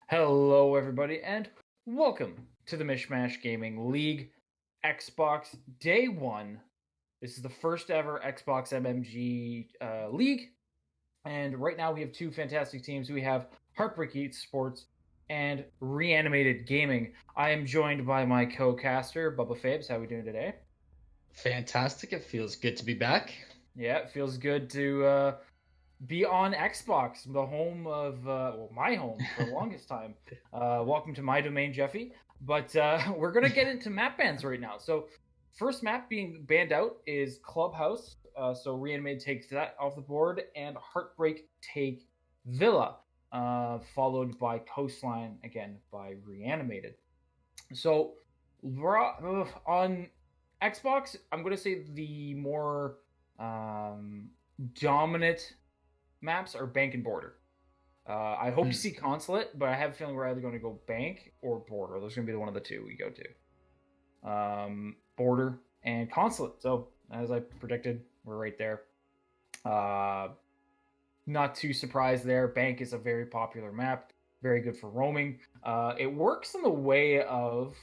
Hello, everybody, and welcome to the Mishmash Gaming League Xbox Day 1. This is the first ever Xbox MMG League, and right now we have two fantastic teams. We have Heartbreak Sports and Reanimated Gaming. I am joined by my co-caster, Bubba Fabes. How are we doing today? Fantastic. It feels good to be back. Yeah, it feels good to be on Xbox, the home of, my home for the longest time. Welcome to my domain, Jeffy. But we're going to get into map bans right now. So, first map being banned out is Clubhouse. So, Reanimated takes that off the board, and Heartbreak take Villa, followed by Coastline again by Reanimated. So, on Xbox, I'm going to say the more dominant maps are bank and border. I hope to see consulate, but I have a feeling we're either going to go bank or border. There's going to be one of the two we go to. Border and consulate. So, as I predicted, we're right there. Not too surprised there. Bank is a very popular map, very good for roaming. It works in the way of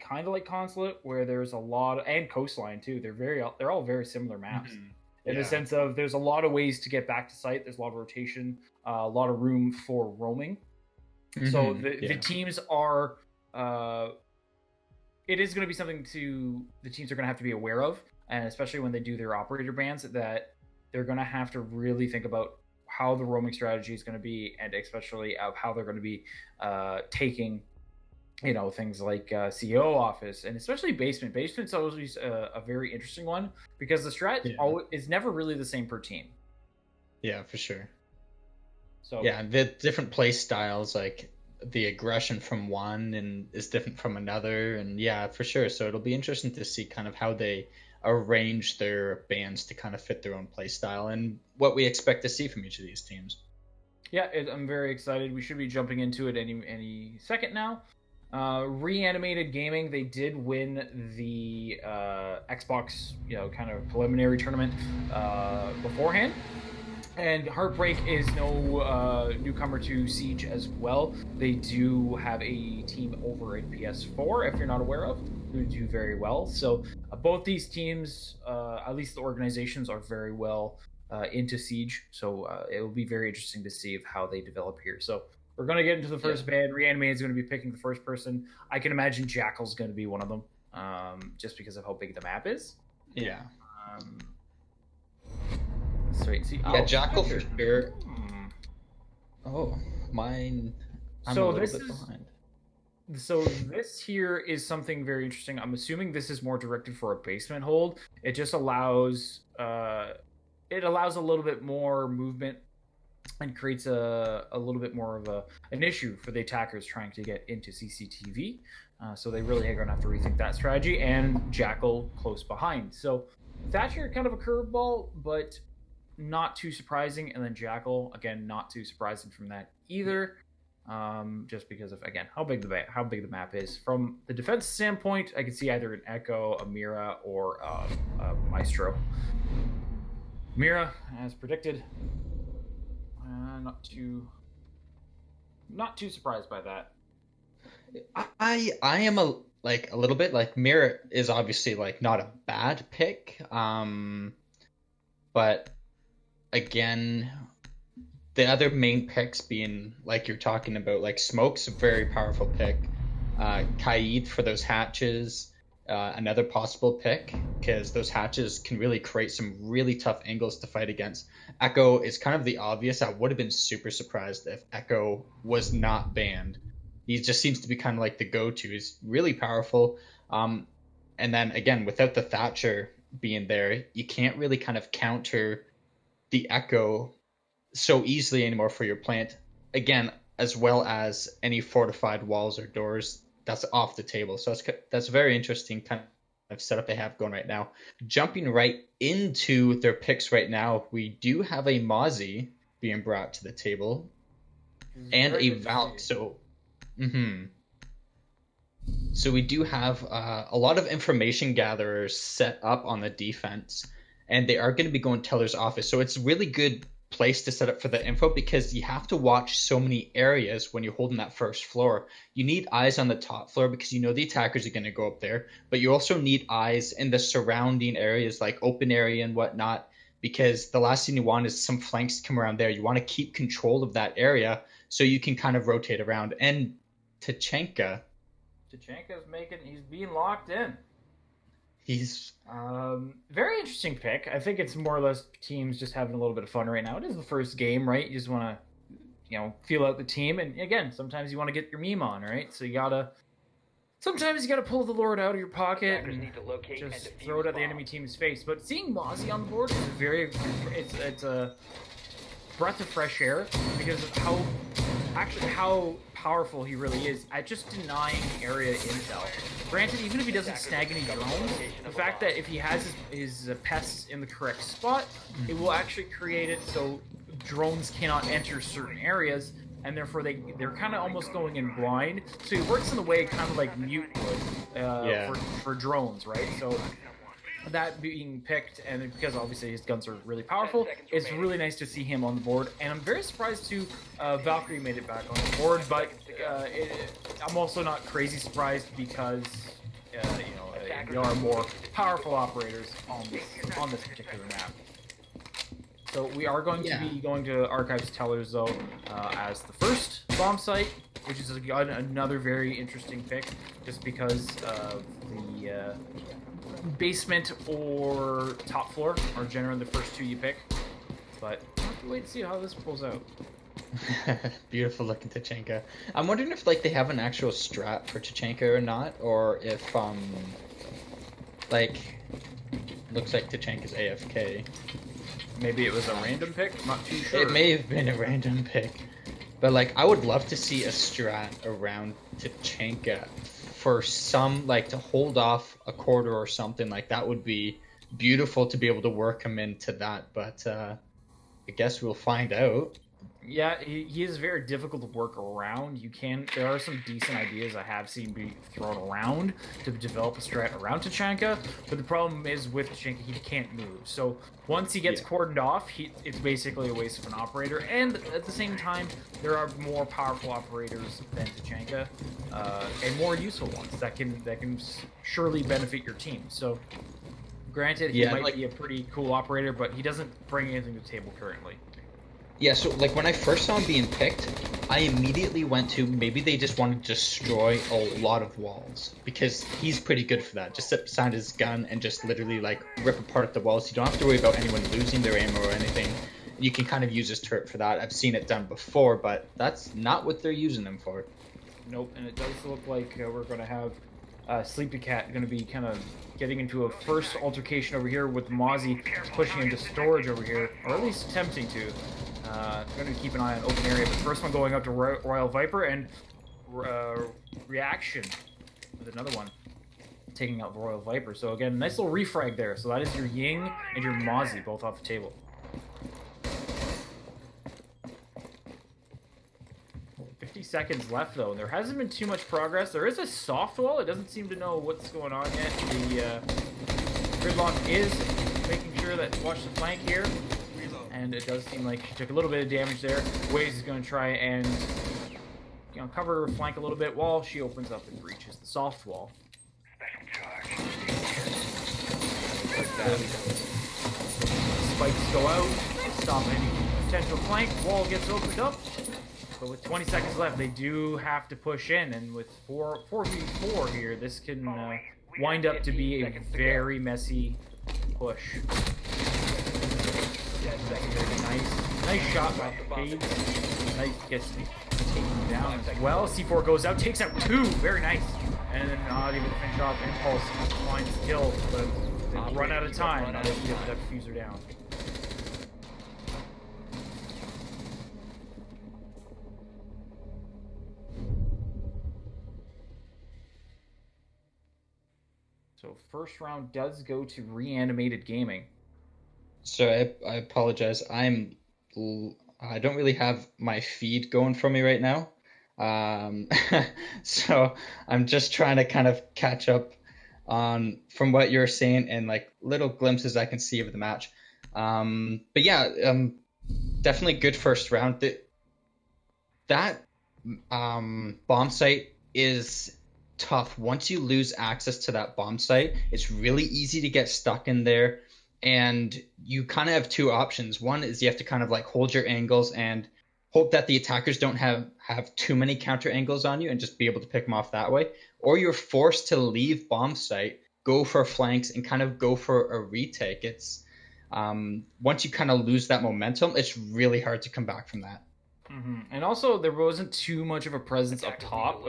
kind of like consulate, where there's a lot of, and coastline too. They're all very similar maps. In the sense of there's a lot of ways to get back to site. There's a lot of rotation, a lot of room for roaming. So the teams are, it is going to be something the teams are going to have to be aware of, and especially when they do their operator bans, that they're going to have to really think about how the roaming strategy is going to be, and especially of how they're going to be taking things like CEO office, and especially basement. Basement's always a very interesting one because the strat is never really the same per team. Yeah, for sure. So yeah, the different play styles, like the aggression from one and is different from another, and yeah, for sure. So it'll be interesting to see kind of how they arrange their bands to kind of fit their own play style and what we expect to see from each of these teams. Yeah, I'm very excited. We should be jumping into it any second now. Reanimated Gaming, they did win the Xbox, kind of preliminary tournament beforehand. And Heartbreak is no newcomer to Siege as well. They do have a team over at PS4, if you're not aware of, who do very well. So both these teams, at least the organizations, are very well into Siege. So it will be very interesting to see how they develop here. So we're going to get into the first band. Reanimated is going to be picking the first person. I can imagine Jackal's going to be one of them, just because of how big the map is. Yeah. Sweet. See, Jackal for sure. Oh, mine. I'm a little bit behind. So this here is something very interesting. I'm assuming this is more directed for a basement hold. It just allows a little bit more movement and creates a little bit more of an issue for the attackers trying to get into CCTV. So they really are going to have to rethink that strategy. And Jackal close behind. So Thatcher kind of a curveball, but not too surprising. And then Jackal, again, not too surprising from that either. Just because of, again, how big the map is. From the defense standpoint, I can see either an Echo, a Mira, or a Maestro. Mira, as predicted, not too surprised by that. I am a little bit like Mira is obviously not a bad pick, but again, the other main picks being like you're talking about, Smoke's a very powerful pick, Kaid for those hatches, another possible pick, because those hatches can really create some really tough angles to fight against. Echo is kind of the obvious. I would have been super surprised if Echo was not banned. He just seems to be kind of like the go-to. He's really powerful. And then again, without the Thatcher being there, you can't really kind of counter the Echo so easily anymore for your plant. Again, as well as any fortified walls or doors, that's off the table. So that's a very interesting kind of setup they have going right now. Jumping right into their picks right now, we do have a Mozzie being brought to the table and a Valk. So we do have a lot of information gatherers set up on the defense, and they are going to be going Teller's office. So it's really good place to set up for the info because you have to watch so many areas when you're holding that first floor. You need eyes on the top floor because you know the attackers are going to go up there, but you also need eyes in the surrounding areas like open area and whatnot, because the last thing you want is some flanks to come around there. You want to keep control of that area so you can kind of rotate around. And Tachenka, he's being locked in. he's Very interesting pick. I think it's more or less teams just having a little bit of fun right now. It is the first game, right? You just want to, feel out the team. And again, sometimes you want to get your meme on, right? So sometimes you gotta pull the Lord out of your pocket and just throw it at the enemy team's face. But seeing Mozzie on the board is it's a breath of fresh air because of how powerful he really is at just denying area intel. Granted, even if he doesn't snag any drones, the fact that if he has his pests in the correct spot, it will actually create it so drones cannot enter certain areas, and therefore they're kind of almost going in blind. So he works in the way kind of like Mute would for drones, right? So that being picked, and because obviously his guns are really powerful, it's really nice to see him on the board. And I'm very surprised too, Valkyrie made it back on the board, but I'm also not crazy surprised because there are more powerful operators on this particular map. So we are going to be going to Archives Tellers though as the first bomb site, which is another very interesting pick, just because of the basement or top floor are generally the first two you pick. But we'll have to wait to see how this pulls out. Beautiful looking Tachenka. I'm wondering if like they have an actual strat for Tachenka or not, or if looks like Tachenka's AFK. Maybe it was a random pick? I'm not too sure. It may have been a random pick. But like I would love to see a strat around Tachenka for some to hold off a quarter or something. Like that would be beautiful to be able to work him into that, but I guess we'll find out. Yeah, he is very difficult to work around. There are some decent ideas I have seen be thrown around to develop a strat around Tachenka, but the problem is with Tachenka, he can't move. So once he gets cordoned off, it's basically a waste of an operator. And at the same time, there are more powerful operators than Tachenka, and more useful ones that can surely benefit your team. So granted, he might be a pretty cool operator, but he doesn't bring anything to the table currently. Yeah, so when I first saw him being picked, I immediately went to maybe they just want to destroy a lot of walls, because he's pretty good for that. Just sit beside his gun and just literally rip apart the walls. You don't have to worry about anyone losing their ammo or anything. You can kind of use his turret for that. I've seen it done before, but that's not what they're using him for. Nope, and it does look like we're going to have Sleepy Cat going to be kind of getting into a first altercation over here with Mozzie pushing into storage over here, or at least attempting to. Going to keep an eye on open area, but the first one going up to Royal Viper, and Reaction with another one taking out Royal Viper. So again, nice little refrag there. So that is your Ying and your Mozzie both off the table. Seconds left though. There hasn't been too much progress. There is a soft wall. It doesn't seem to know what's going on yet. The Gridlock is making sure that watch the flank here, and it does seem like she took a little bit of damage there. Waze is going to try and cover her flank a little bit while she opens up and breaches the soft wall. Spikes go out, stop any potential flank. Wall gets opened up. But with 20 seconds left, they do have to push in, and with 4v4 here, this can wind up to be a very messy push. Nice shot by Cades. Nice gets taken down as well. C4 goes out, takes out two. Very nice. And then not able to finish off. Impulse finds the kill, but they run out of time. Not able to get that diffuser down. So first round does go to Reanimated Gaming. So I apologize. I don't really have my feed going for me right now. So I'm just trying to kind of catch up on from what you're saying and little glimpses I can see of the match. But yeah, definitely good first round. That bomb site is tough. Once you lose access to that bomb site, it's really easy to get stuck in there. And you kind of have two options. One is you have to kind of like hold your angles and hope that the attackers don't have too many counter angles on you and just be able to pick them off that way. Or you're forced to leave bomb site, go for flanks, and kind of go for a retake. It's once you kind of lose that momentum, it's really hard to come back from that. And also, there wasn't too much of a presence up top.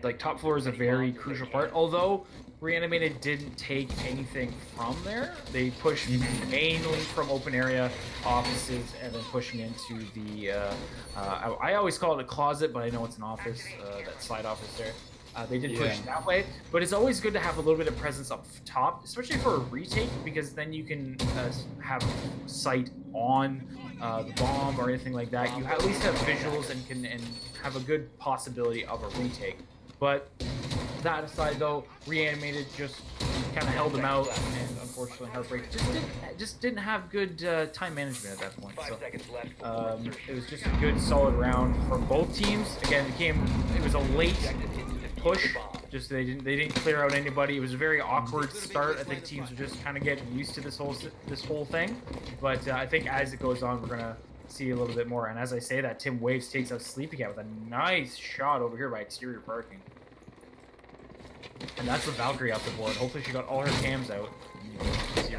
Like top floor is a very crucial part. Although Reanimated didn't take anything from there, they pushed mainly from open area offices and then pushing into the. I always call it a closet, but I know it's an office. That side office there. They did push that way, but it's always good to have a little bit of presence up top, especially for a retake, because then you can have sight on the bomb or anything like that. You at least have visuals and can have a good possibility of a retake. But that aside, though, Reanimated just kind of held them out, and unfortunately, Heartbreak just didn't have good time management at that point. So it was just a good, solid round for both teams. Again, it was a late push. Just they didn't clear out anybody. It was a very awkward start. I think teams are just kind of getting used to this whole thing. But I think as it goes on, we're gonna see a little bit more. And as I say that, Tim Waves takes out Sleepy Cat with a nice shot over here by exterior parking. And that's the Valkyrie out the board. Hopefully she got all her cams out.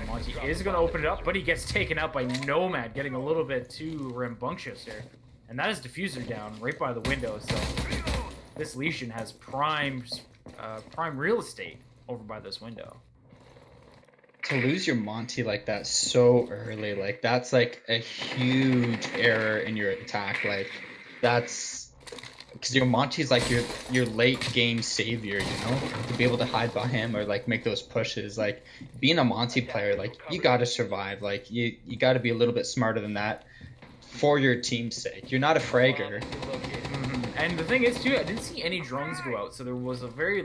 Monty is going to open it up, but he gets taken out by Nomad, getting a little bit too rambunctious here. And that is Diffuser down right by the window. So this Legion has prime real estate over by this window. To lose your Monty like that so early, like that's like a huge error in your attack. Like that's because your Monty's like your late game savior, you know, to be able to hide by him or like make those pushes. Like being a Monty player, like you got to survive. Like you got to be a little bit smarter than that for your team's sake. You're not a fragger. And the thing is too, I didn't see any drones go out, so there was a very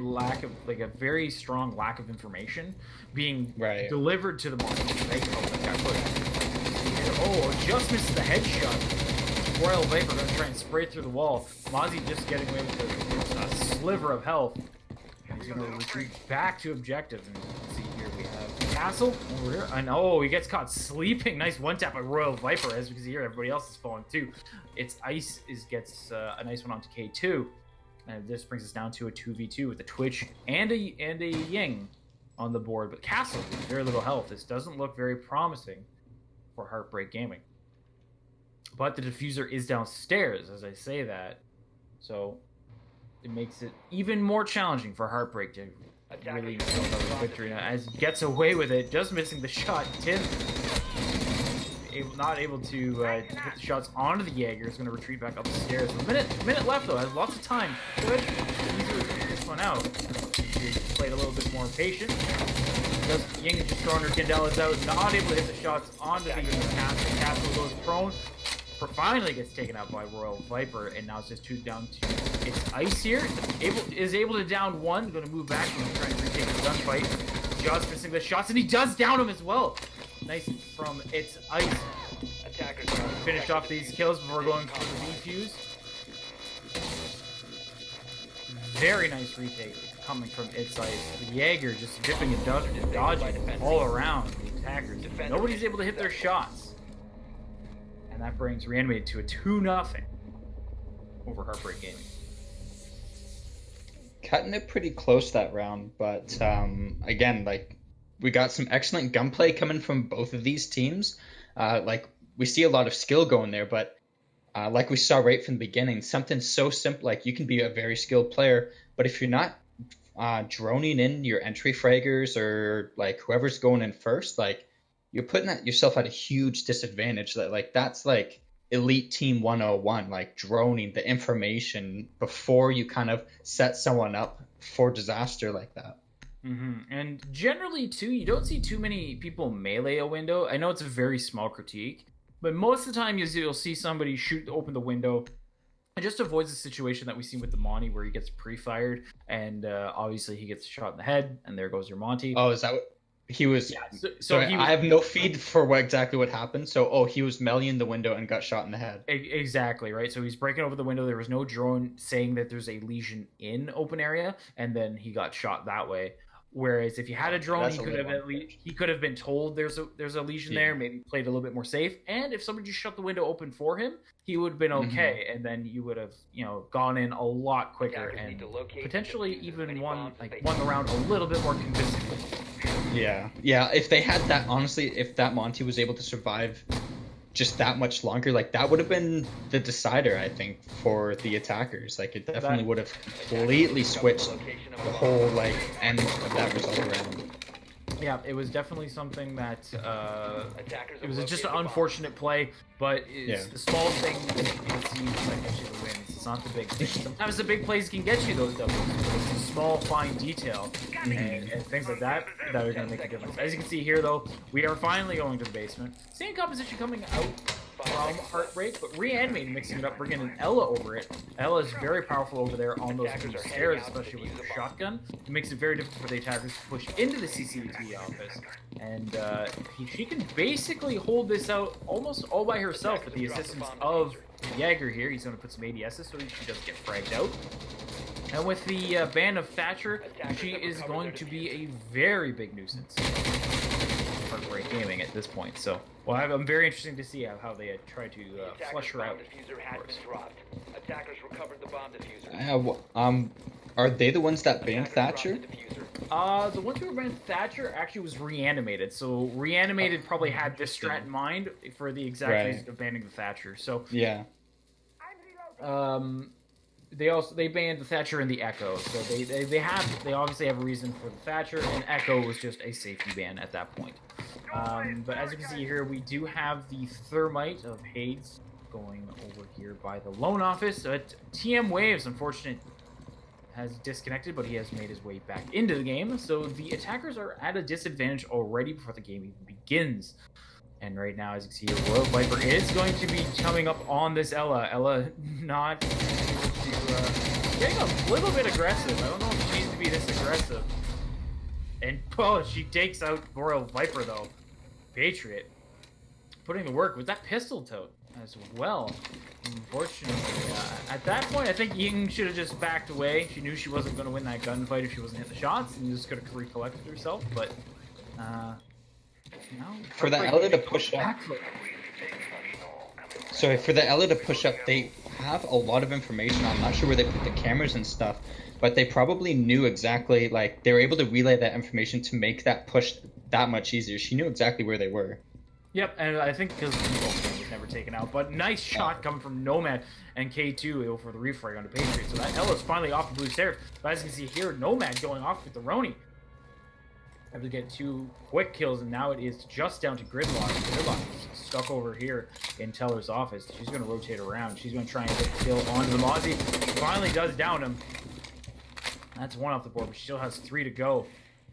strong lack of information being delivered to the Monty. Oh, just misses the headshot. Royal Viper gonna try and spray through the wall. Mozzie just getting away with a sliver of health. And he's gonna retreat back to objective. And let's see here, we have Castle over here. And oh, he gets caught sleeping. Nice one tap by Royal Viper, as we can see here. Everybody else is falling too. It's Ice gets a nice one onto K2. And this brings us down to a 2v2 with a Twitch and a Ying on the board. But Castle with very little health. This doesn't look very promising for Heartbreak Gaming. But the diffuser is downstairs, as I say that. So it makes it even more challenging for Heartbreak to really get a victory. Now, as he gets away with it, just missing the shot. Tim not able to hit the shots onto the Jaeger. Is going to retreat back up the stairs. A minute left, though. Has lots of time. Good. Diffuser this one out. He played a little bit more patient. Ying just throwing her Candelas out. Not able to hit the shots onto the Castle. Castle goes prone. Finally gets taken out by Royal Viper, and now it's just two down to it's Ice here. Is able to down one. Going to move back and try and retake the gunfight. Just missing the shots, and he does down him as well. Nice from It's Ice. Attackers finish off these kills before going for the defuse. Very nice retake coming from It's Ice. The Jaeger just dipping and dodging all around the attackers. Nobody's able to hit their shots. And that brings Reanimated to a 2-0 over Heartbreak Gaming. Cutting it pretty close that round, but again, like we got some excellent gunplay coming from both of these teams. Like we see a lot of skill going there, but like we saw right from the beginning, something so simple, like you can be a very skilled player, but if you're not droning in your entry fraggers or like whoever's going in first, like you're putting yourself at a huge disadvantage. That's like elite team 101, like droning the information before you kind of set someone up for disaster like that. And generally too, you don't see too many people melee a window. I know it's a very small critique, but most of the time you'll see somebody open the window. It just avoids the situation that we've seen with the Monty where he gets pre-fired and obviously he gets shot in the head and there goes your Monty. Oh, is that what? He was. Yeah, So he I was have no feed for exactly what happened. So he was meleeing the window and got shot in the head. exactly right. So he's breaking over the window. There was no drone saying that there's a lesion in open area, and then he got shot that way. Whereas if you had a drone, That's he a could have little at least unfortunate. he could have been told there's a lesion Yeah. there, maybe played a little bit more safe. And if somebody just shut the window open for him, he would have been Mhm. okay. And then you would have gone in a lot quicker and potentially even won the round a little bit more convincingly. Yeah. Yeah. If they had that, honestly, if that Monty was able to survive just that much longer, like that would have been the decider, I think, for the attackers. Like it definitely That would have completely switched the whole like end of that result around. Yeah, it was definitely something that it was just an unfortunate play, but Yeah. it's the small thing that gets you that gets you the wins. It's not the big thing. Sometimes the big plays can get you those W's, but it's the small, fine detail and things like that that are going to make a difference. As you can see here, though, we are finally going to the basement. Same composition coming out from Heartbreak, but Reanimated mixing it up, bringing an Ella over it. Ella is very powerful over there on those two stairs, especially with her shotgun. It makes it very difficult for the attackers to push into the CCTV office. And she can basically hold this out almost all by herself with the assistance of Jaeger here. He's going to put some ADSs so she doesn't get fragged out. And with the ban of Thatcher, she is going to be a very big nuisance. Heartbreak Gaming at this point. So, well, I'm very interested to see how they try to flush her out. Are they the ones that banned Thatcher? The one who banned Thatcher actually was Reanimated. So Reanimated probably had this strat in mind for the exact reason of banning the Thatcher. So yeah. They banned the Thatcher and the Echo. So they obviously have a reason for the Thatcher, and Echo was just a safety ban at that point. But as you can see here, we do have the Thermite of Hades going over here by the loan office. TM Waves, unfortunately, has disconnected, but he has made his way back into the game. So the attackers are at a disadvantage already before the game even begins. And right now, as you can see, Royal Viper is going to be coming up on this Ella. Ella not getting a little bit aggressive. I don't know if she needs to be this aggressive. And, she takes out Royal Viper, though. Patriot putting the work with that pistol tote as well. Unfortunately, at that point, I think Ying should have just backed away. She knew she wasn't going to win that gunfight if she wasn't hitting the shots, and just could have recollected herself. But for the Ella to push up. Sorry, for the Ella to push up, they have a lot of information. I'm not sure where they put the cameras and stuff, but they probably knew exactly, like, they were able to relay that information to make that push that much easier. She knew exactly where they were. Yep, and I think because the was never taken out, but nice shot coming from Nomad and K2 for the refrag onto Patriot. So that Ella's finally off the blue stairs. But as you can see here, Nomad going off with the Roni. Able to get 2 quick kills, and now it is just down to Gridlock. Gridlock is stuck over here in Teller's office. She's going to rotate around. She's going to try and get a kill onto the Mozzie. Finally does down him. That's 1 off the board, but she still has 3 to go.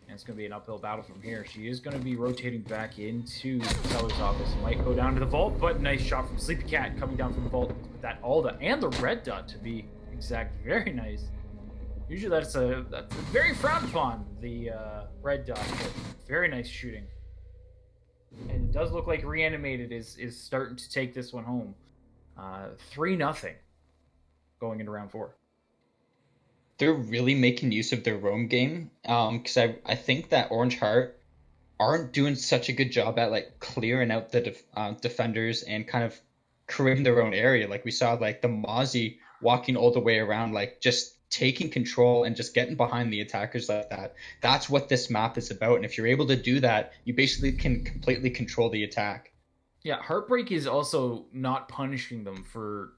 And it's going to be an uphill battle from here. She is going to be rotating back into Teller's office. Might go down to the vault, but nice shot from Sleepy Cat coming down from the vault with that Alda and the red dot to be exact. Very nice. Usually that's very frowned upon, the red dot, but very nice shooting. And it does look like Reanimated is starting to take this one home. 3-0 going into round 4. They're really making use of their roam game, because I think that Orange Heart aren't doing such a good job at like clearing out the defenders and kind of creating their own area. Like we saw like the Mozzie walking all the way around, like just taking control and just getting behind the attackers like that. That's what this map is about. And if you're able to do that, you basically can completely control the attack. Yeah, Heartbreak is also not punishing them for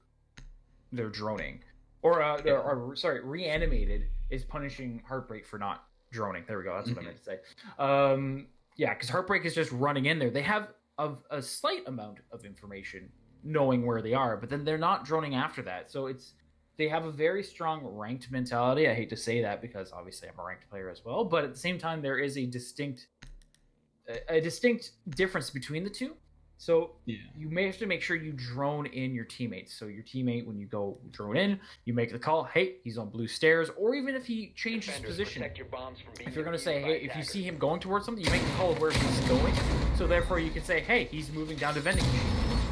their droning. Sorry, Reanimated is punishing Heartbreak for not droning. There we go. That's what I meant to say. Yeah, because Heartbreak is just running in there. They have a slight amount of information knowing where they are, but then they're not droning after that. So they have a very strong ranked mentality. I hate to say that because obviously I'm a ranked player as well, but at the same time there is a distinct difference between the two. So Yeah. you may have to make sure you drone in your teammates. So your teammate, when you go drone in, you make the call, hey, he's on blue stairs, or even if he changes position. If you're going to say, hey, if you see him going towards something, you make the call of where he's going. So therefore you can say, hey, he's moving down to vending machine.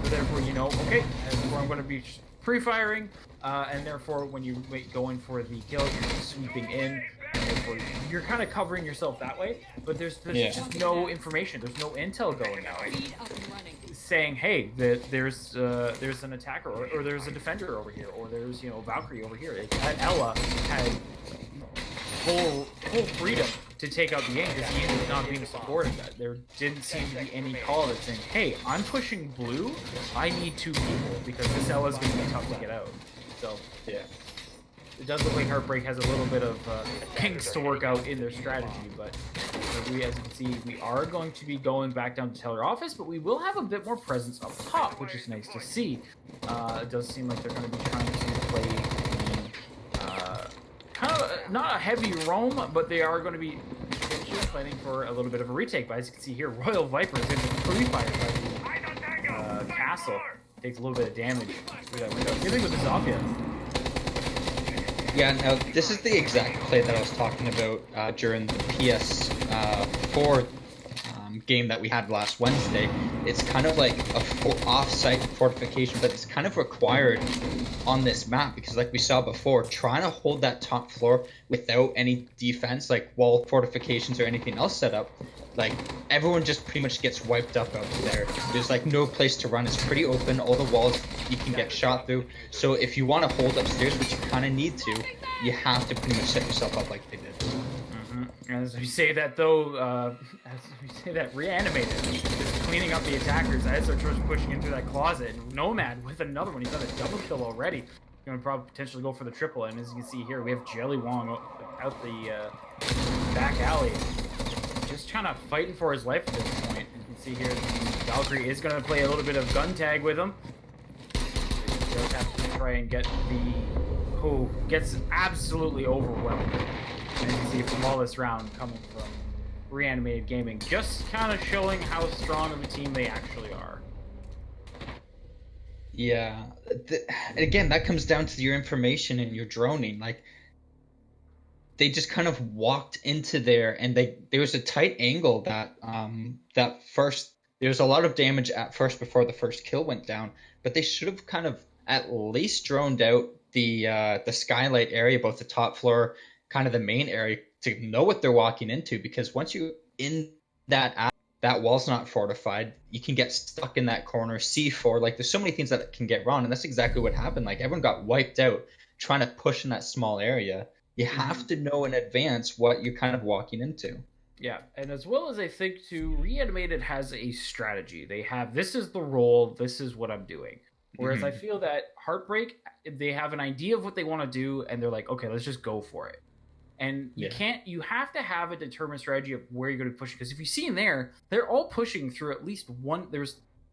So therefore you know, okay, that's where I'm going to be pre-firing, and therefore when you go in for the kill, you're just sweeping in. You're kind of covering yourself that way, but there's just no information. There's no intel going out saying, hey, there's an attacker or there's a defender over here, or there's Valkyrie over here. Ella had full freedom to take out the aim because the aim was not being supported. There didn't seem to be any call that's saying, hey, I'm pushing blue, I need 2 people because this Ella's going to be tough to get out. So Yeah. it does look like Heartbreak has a little bit of kinks to work out in their strategy, but as you can see, we are going to be going back down to Teller office, but we will have a bit more presence up top, which is nice to see. It does seem like they're going to be trying to play kind of not a heavy roam, but they are going to be planning for a little bit of a retake. But as you can see here, Royal Viper is in the pre-fire by the castle. Takes a little bit of damage through that window. Good thing with the Zofia. Yeah, now this is the exact play that I was talking about during the PS4 game that we had last Wednesday. It's kind of like a off-site fortification, but it's kind of required on this map because, like we saw before, trying to hold that top floor without any defense, like wall fortifications or anything else set up, like everyone just pretty much gets wiped up out there. There's like no place to run. It's pretty open. All the walls you can get shot through. So if you want to hold upstairs, which you kind of need to, you have to pretty much set yourself up like they did. As we say that, though, Reanimated is cleaning up the attackers as they're pushing into that closet. And Nomad with another one. He's got a double kill already. He's going to probably potentially go for the triple. And as you can see here, we have Jelly Wong out the back alley, just kind of fighting for his life at this point. As you can see here, Valkyrie is going to play a little bit of gun tag with him. He does have to try and get who gets absolutely overwhelmed. And you can see from all this round coming from Reanimated Gaming, just kind of showing how strong of a team they actually are. Yeah. Again, that comes down to your information and your droning. Like, they just kind of walked into there, and there was a tight angle that there was a lot of damage at first before the first kill went down, but they should have kind of at least droned out the skylight area, both the top floor, kind of the main area, to know what they're walking into, because once you're in that wall's not fortified, you can get stuck in that corner, C4, like there's so many things that can get wrong, and that's exactly what happened. Like, everyone got wiped out trying to push in that small area. You have to know in advance what you're kind of walking into. Yeah, and as well as I think too, Reanimated has a strategy. They have, this is the role, this is what I'm doing. Whereas I feel that Heartbreak, they have an idea of what they want to do, and they're like, okay, let's just go for it. And you have to have a determined strategy of where you're going to push it. Because if you see in there, they're all pushing through at least one.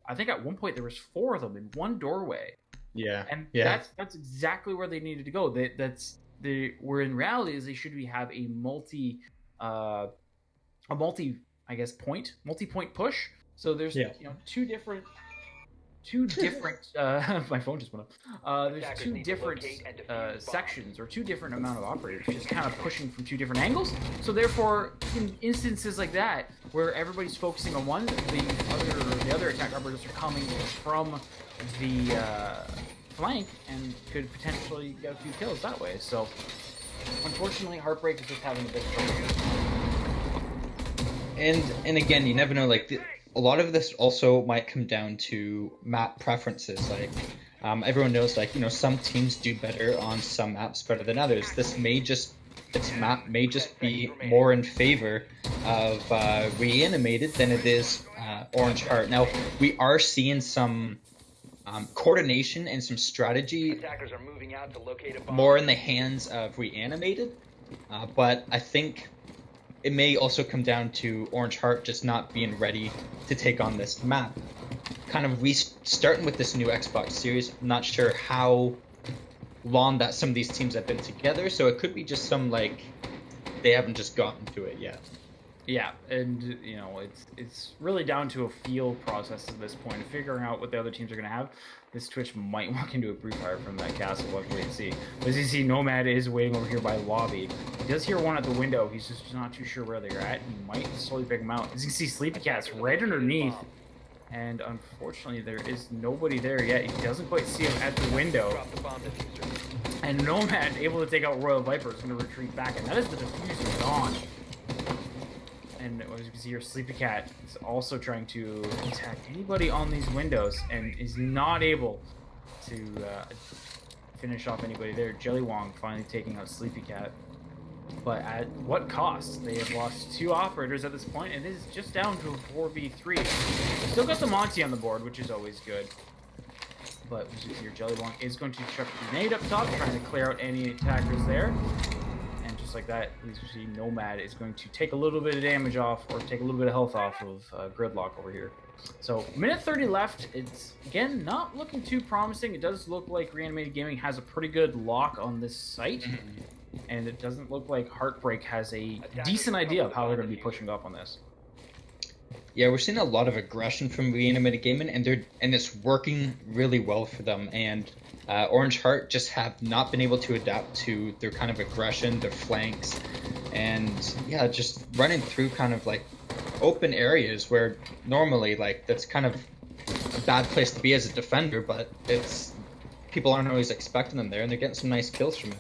I think at one point there was 4 of them in one doorway. Yeah. And that's exactly where they needed to go. Where in reality is they should have a multi multi-point push. So there's two different my phone just went up. There's 2 different sections, or 2 different amount of operators just kind of pushing from 2 different angles. So therefore, in instances like that where everybody's focusing on one, the other attack operators are coming from the flank and could potentially get a few kills that way. So unfortunately, Heartbreak is just having a bit of trouble. And again, you never know. Like, a lot of this also might come down to map preferences. Like, everyone knows, like, some teams do better on some maps better than others. This map may just be more in favor of Reanimated than it is Orange Heart. Now, we are seeing some coordination and some strategy more in the hands of Reanimated, but I think it may also come down to Orange Heart just not being ready to take on this map. Kind of starting with this new Xbox series, I'm not sure how long that some of these teams have been together, so it could be just some, like, they haven't just gotten to it yet. Yeah, and you know it's really down to a feel process at this point, figuring out what the other teams are going to have. This Twitch might walk into a pre-fire from that castle. We'll have to wait and see. But as you see, Nomad is waiting over here by the lobby. He does hear one at the window. He's just not too sure where they're at. He might slowly pick them out. As you can see, Sleepy Cat's right underneath. And unfortunately, there is nobody there yet. He doesn't quite see him at the window. And Nomad, able to take out Royal Viper, is going to retreat back. And that is the diffuser gone. And as you can see here, Sleepy Cat is also trying to attack anybody on these windows and is not able to finish off anybody there. Jelly Wong finally taking out Sleepy Cat. But at what cost? They have lost 2 operators at this point, and it is just down to a 4v3. Still got the Monty on the board, which is always good. But as you see here, Jelly Wong is going to chuck a grenade up top, trying to clear out any attackers there. Just like that, as you see, Nomad is going to take a little bit of damage off, or take a little bit of health off of Gridlock over here. So, minute 30 left. It's, again, not looking too promising. It does look like Reanimated Gaming has a pretty good lock on this site. And it doesn't look like Heartbreak has a decent idea of how they're going to be pushing up on this. Yeah, we're seeing a lot of aggression from Reanimated Gaming, and it's working really well for them. And Orange Heart just have not been able to adapt to their kind of aggression, their flanks, and yeah, just running through kind of like open areas where normally like that's kind of a bad place to be as a defender, but it's people aren't always expecting them there, and they're getting some nice kills from it.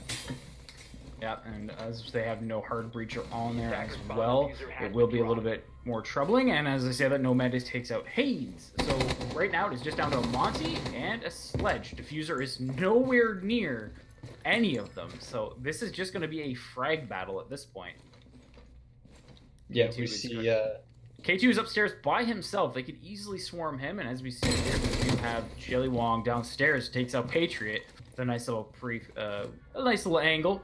Yeah, and as they have no hard breacher on there as well, it will be a little bit more troubling. And as I say that, Nomad just takes out Hayes. So right now it is just down to a Monty and a Sledge. Diffuser is nowhere near any of them. So this is just going to be a frag battle at this point. Yeah, we see... K2 is upstairs by himself. They could easily swarm him. And as we see here, we do have Jelly Wong downstairs, takes out Patriot with a nice little angle.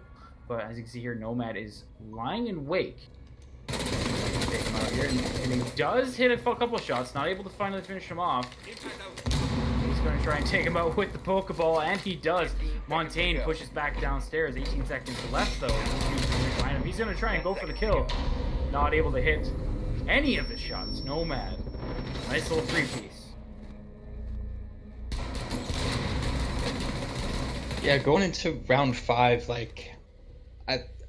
But as you can see here, Nomad is lying in wake. Take him out here, and he does hit a couple shots, not able to finally finish him off. He's going to try and take him out with the Pokeball, and he does. Montaigne pushes back downstairs. 18 seconds left, though. He's going to try and go for the kill. Not able to hit any of his shots. Nomad. Nice little 3-piece. Yeah, going into round 5, like...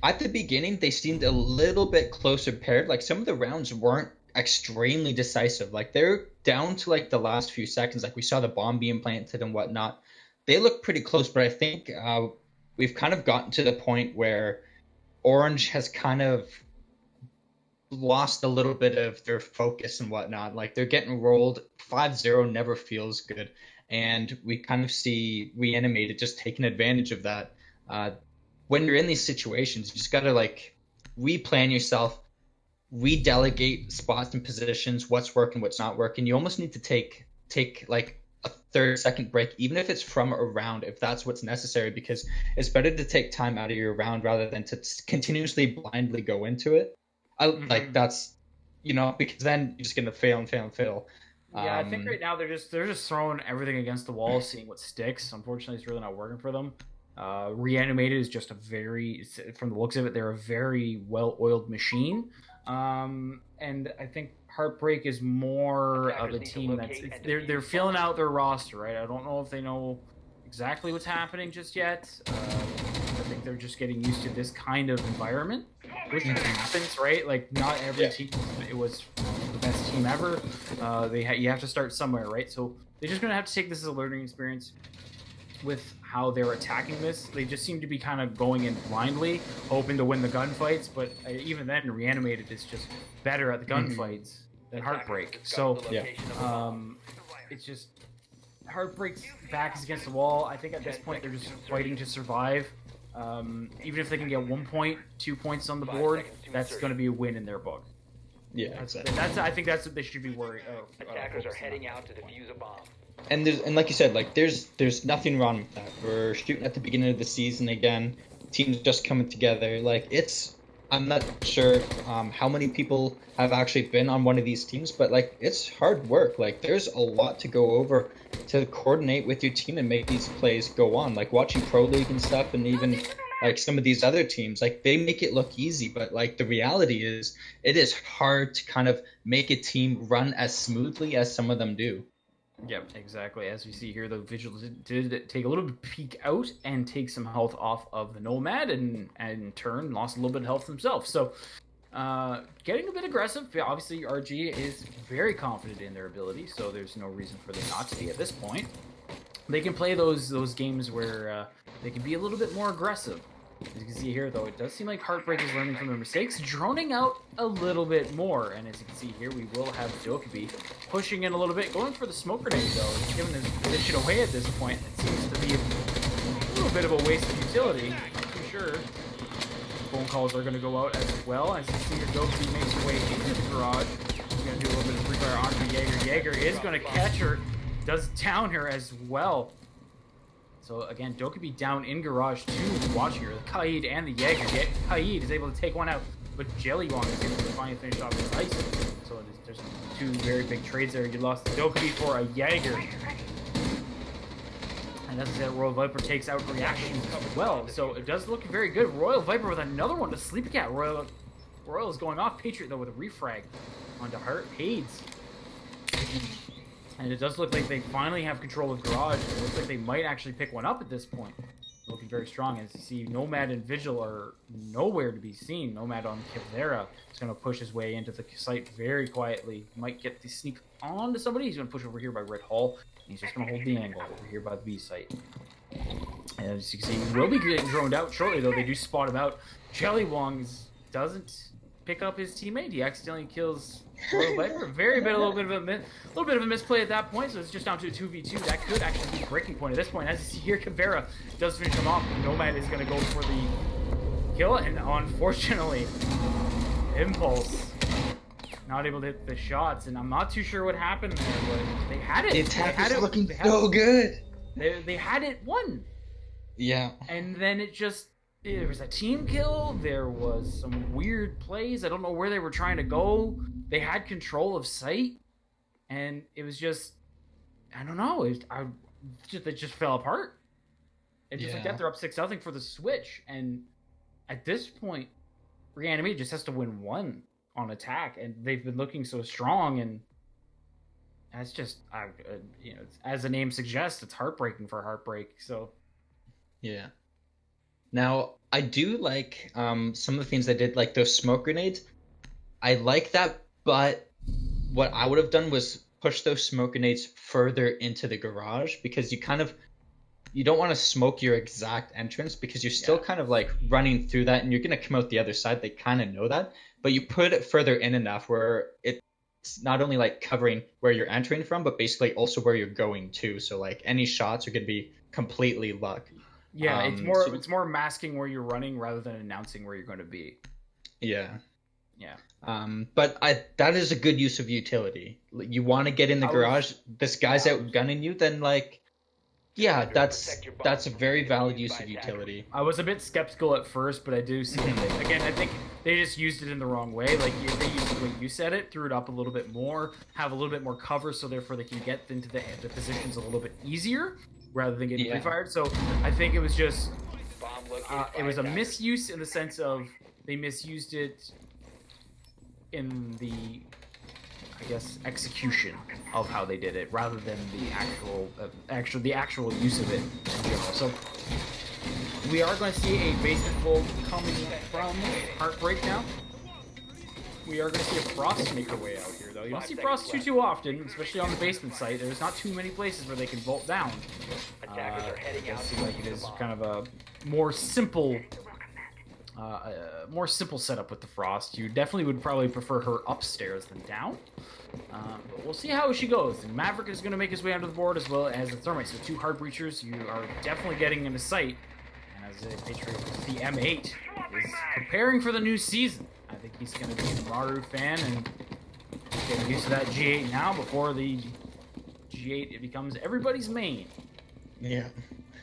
At the beginning, they seemed a little bit closer paired. Like, some of the rounds weren't extremely decisive. Like, they're down to, like, the last few seconds. Like, we saw the bomb being planted and whatnot. They look pretty close, but I think we've kind of gotten to the point where Orange has kind of lost a little bit of their focus and whatnot. Like, they're getting rolled. 5-0 never feels good. And we kind of see Reanimated just taking advantage of that. When you're in these situations, you just gotta like replan yourself, redelegate spots and positions, what's working, what's not working. You almost need to take like a 30-second break, even if it's from a round, if that's what's necessary, because it's better to take time out of your round rather than to continuously blindly go into it. Like that's, you know, because then you're just gonna fail and fail and fail. Yeah, I think right now they're just throwing everything against the wall, seeing what sticks. Unfortunately, it's really not working for them. Reanimated is just from the looks of it, they're a very well-oiled machine. And I think Heartbreak is more of a team they're filling out their roster, right? I don't know if they know exactly what's happening just yet. I think they're just getting used to this kind of environment, which happens, right? Like, not every team it was the best team ever. You have to start somewhere, right? So they're just gonna have to take this as a learning experience. With how they're attacking this, they just seem to be kind of going in blindly, hoping to win the gunfights. But even then, Reanimated is just better at the gunfights than Heartbreak. So it's just Heartbreak's back is against the wall. I think at this point they're just fighting to survive. Even if they can get 1 point, 2 points on the board, that's going to be a win in their book. Yeah, I think that's what they should be worried. Attackers are heading out to defuse a bomb. And like you said, like there's nothing wrong with that. We're shooting at the beginning of the season again. Teams just coming together. Like I'm not sure how many people have actually been on one of these teams, but like it's hard work. Like there's a lot to go over to coordinate with your team and make these plays go on. Like watching Pro League and stuff, and even like some of these other teams, like they make it look easy, but like the reality is it is hard to kind of make a team run as smoothly as some of them do. Yep, exactly. As we see here, the Vigil did take a little bit peek out and take some health off of the Nomad, and in turn lost a little bit of health himself. So, getting a bit aggressive. Obviously, RG is very confident in their ability, so there's no reason for them not to be at this point. They can play those games where they can be a little bit more aggressive. As you can see here, though, it does seem like Heartbreak is learning from their mistakes, droning out a little bit more. And as you can see here, we will have Dokkaebi pushing in a little bit, going for the smoke grenade, though, giving his position away at this point. It seems to be a little bit of a waste of utility, not too sure. Phone calls are going to go out as well. As you see here, Dokkaebi makes her way into the garage. He's going to do a little bit of free fire onto Jaeger. Jaeger is going to catch her, does down her as well. So again, Dokkaebi down in garage 2. Watch here, the Kaid and the Jaeger. Kaid is able to take one out, but Jellywong is able to finally finish off his ice. So there's two very big trades there. You lost the Dokkaebi for a Jaeger. And that's it. Royal Viper takes out reactions as well. So it does look very good. Royal Viper with another one to Sleepy Cat. Royal is going off. Patriot though with a refrag onto Hades. And it does look like they finally have control of Garage. It looks like they might actually pick one up at this point. Looking very strong. As you see, Nomad and Vigil are nowhere to be seen. Nomad on Kivera is going to push his way into the site very quietly. Might get the sneak onto somebody. He's going to push over here by Red Hall. And he's just going to hold the angle over here by the B site. And as you can see, he will be getting droned out shortly, though. They do spot him out. Jellywong doesn't pick up his teammate. He accidentally kills Royal Viper. A little bit of a misplay at that point, so it's just down to a 2v2. That could actually be a breaking point at this point. As you see here, Kivera does finish him off. Nomad is going to go for the kill, and unfortunately, Impulse not able to hit the shots, and I'm not too sure what happened there, but they had it. The attack is looking so good. They had it won. Yeah. And then there was a team kill. There was some weird plays. I don't know where they were trying to go. They had control of site, and it was just, I don't know. It just fell apart. And just like that, they're up 6-0 for the switch. And at this point, Reanimated just has to win one on attack, and they've been looking so strong. And that's just, as the name suggests, it's heartbreaking for Heartbreak. So, yeah. Now, I do like some of the things they did, like those smoke grenades. I like that, but what I would have done was push those smoke grenades further into the garage, because you don't want to smoke your exact entrance, because you're still kind of like running through that, and you're going to come out the other side. They kind of know that, but you put it further in enough where it's not only like covering where you're entering from, but basically also where you're going to. So like any shots are going to be completely luck. Yeah, it's more masking where you're running rather than announcing where you're going to be. Yeah. Yeah. But that is a good use of utility. You want to get in the garage, this guy's outgunning you, then like, yeah, that's a very valid use of utility. I was a bit skeptical at first, but I do see that again. I think they just used it in the wrong way. Like they used the way you said it, threw it up a little bit more, have a little bit more cover, so therefore they can get into the positions a little bit easier rather than getting pre-fired. So I think it was just it was a misuse in the sense of they misused it in the, I guess, execution of how they did it rather than the actual use of it in general. So we are going to see a basement hold coming from Heartbreak now. We are going to see a Frost make their way out here, though. You don't see Frost too often, especially on the basement site. There's not too many places where they can bolt down. It does seem like it is kind of a more simple setup with the Frost. You definitely would probably prefer her upstairs than down. But we'll see how she goes. And Maverick is going to make his way onto the board, as well as the Thermite. So 2 hard breachers, you are definitely getting into sight. And as a Patriot, the M8 is preparing for the new season. I think he's going to be a Maru fan and getting used to that G8 now before the G8 becomes everybody's main. Yeah.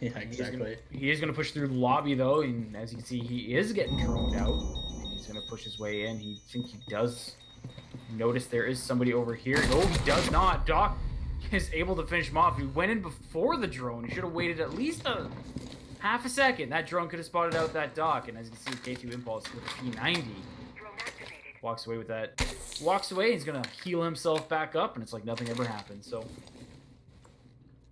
Yeah, exactly. He is going to push through the lobby, though, and as you can see, he is getting droned out. And he's going to push his way in. He does notice there is somebody over here. No, he does not. Doc is able to finish him off. He went in before the drone. He should have waited at least a half a second, that drone could have spotted out that dock. And as you can see, K2 Impulse with a P90 walks away with that. Walks away, he's going to heal himself back up, and it's like nothing ever happened. So,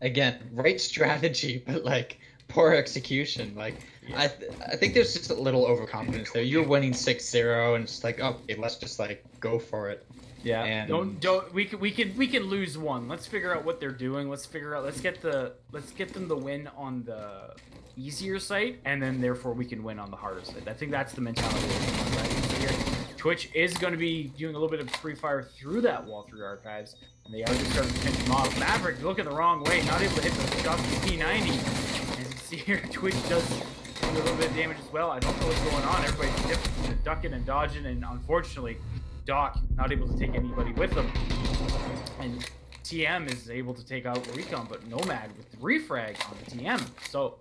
again, right strategy, but like poor execution. Like I think there's just a little overconfidence there. You're winning 6-0, and it's like, okay, let's just like go for it. Yeah, And don't we can lose one. Let's figure out what they're doing. Let's get them the win on the easier site, and then therefore we can win on the harder site. I think that's the mentality. Twitch is going to be doing a little bit of free fire through that wall through archives, and they are just starting to pinch them off. Maverick looking the wrong way, not able to hit the shot with P90. As you can see here, Twitch does do a little bit of damage as well. I don't know what's going on. Everybody's ducking and dodging, and unfortunately, Doc not able to take anybody with them. And TM is able to take out Recon, but Nomad with the refrag on the TM. So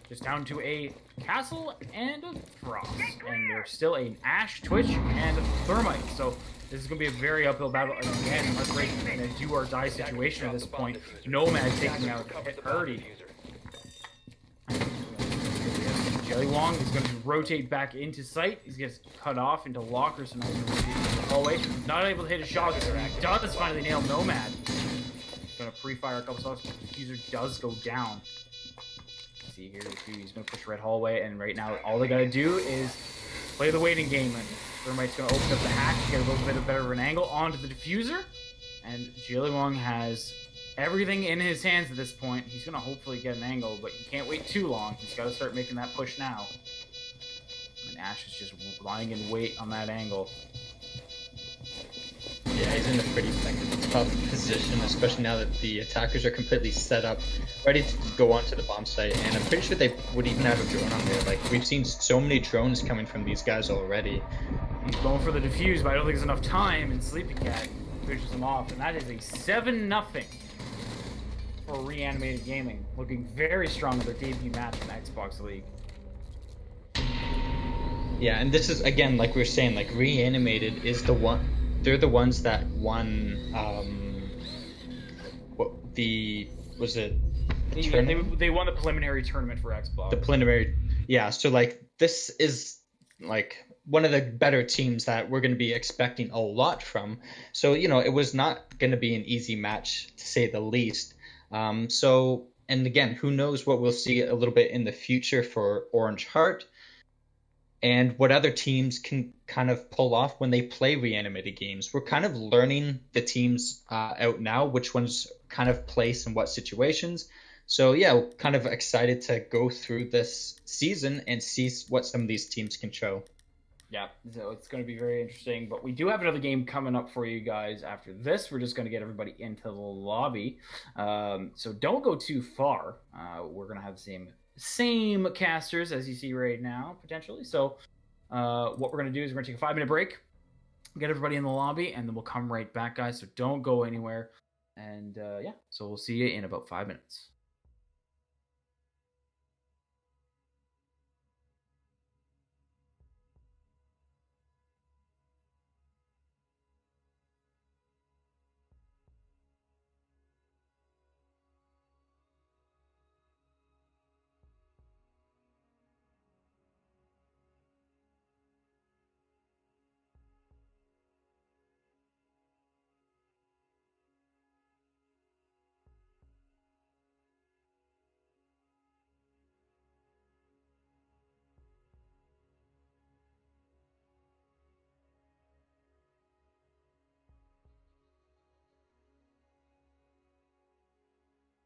just down to a Castle and a Frost. And there's still an Ash, Twitch, and a Thermite. So this is going to be a very uphill battle. Again, Heartbreak in a do or die situation at this point. Nomad taking out Purdy. Jelly Wong is going to rotate back into sight. He's going to cut off into lockers and also rotate into the hallway. Not able to hit a shot. He does finally nail Nomad. Going to pre-fire a couple shots. The diffuser does go down. See here, he's going to push red hallway, and right now all they got to do is play the waiting game. And Thermite's going to open up the hatch, get a little bit better of an angle onto the diffuser. And Jelly Wong has everything in his hands at this point. He's going to hopefully get an angle, but he can't wait too long. He's got to start making that push now. And Ash is just lying in wait on that angle. Yeah, he's in a pretty tough position, especially now that the attackers are completely set up, ready to go onto the bomb site, and I'm pretty sure they would even have a drone on there. Like, we've seen so many drones coming from these guys already. He's going for the defuse, but I don't think there's enough time, and Sleepy Cat pushes him off, and that is a 7-0 for Reanimated Gaming, looking very strong in their debut match in the Xbox League. Yeah, and this is, again, like we were saying, like, Reanimated is the one. They're the ones that won. They won the preliminary tournament for Xbox. The preliminary, yeah. So like this is like one of the better teams that we're going to be expecting a lot from. So you know it was not going to be an easy match to say the least. So and again, who knows what we'll see a little bit in the future for Orange Heart. And what other teams can kind of pull off when they play Reanimated games. We're kind of learning the teams out now, which ones kind of place in what situations. So yeah, we're kind of excited to go through this season and see what some of these teams can show. Yeah, so it's going to be very interesting. But we do have another game coming up for you guys after this. We're just going to get everybody into the lobby. So don't go too far. We're going to have the same casters as you see right now, potentially. So what we're going to do is we're going to take a 5-minute break, get everybody in the lobby, and then we'll come right back, guys. So don't go anywhere. And yeah, so we'll see you in about 5 minutes.